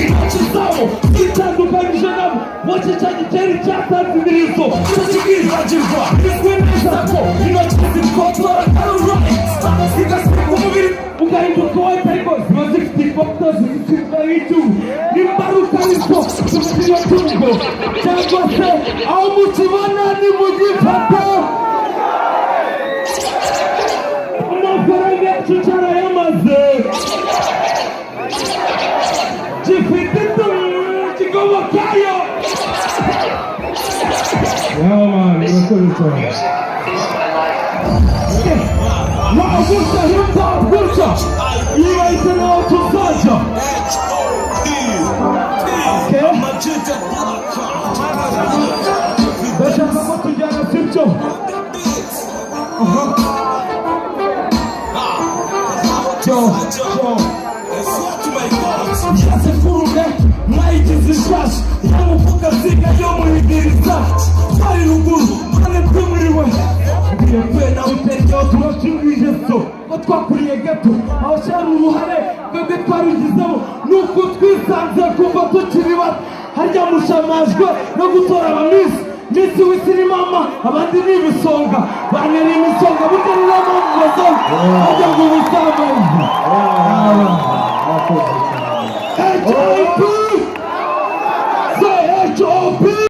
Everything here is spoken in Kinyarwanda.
intoki zabo zitandukanyije nabo wace cya giteri cyatanze imirizo zikibagirwa bizwi neza ko intoki zikotora karurayiti zigasiga umubiri ugahinduka wahita ariko ziba zifite ifoto zifite icyugu n'imbaruka niko zifite iyo tungo cyangwa se aho mukibona ni mu gifata amafaranga yacu cyarayamaze gifite kigobokayo yamani urakoze cyane gutya hita gutya iyi bahita naho tuzajya ndashaka ko tujyana sibyo yasefurume mwayigize ishashi yamuvuga ziga yo muhigiriza twari ruguru mwane twimuriwe biyekuye nawe utekeho turashingwije so ko twakuriye gato aho cyari uruhare twebwe twarugizeho nuko twisanze kuva tukiri bato harya mushamajwe no gutora abamisi Misi w'isi ni mama abandi ni ibisonga bane ni imisonga burya ni n'amambu bazonga bajya ngo ubusamazi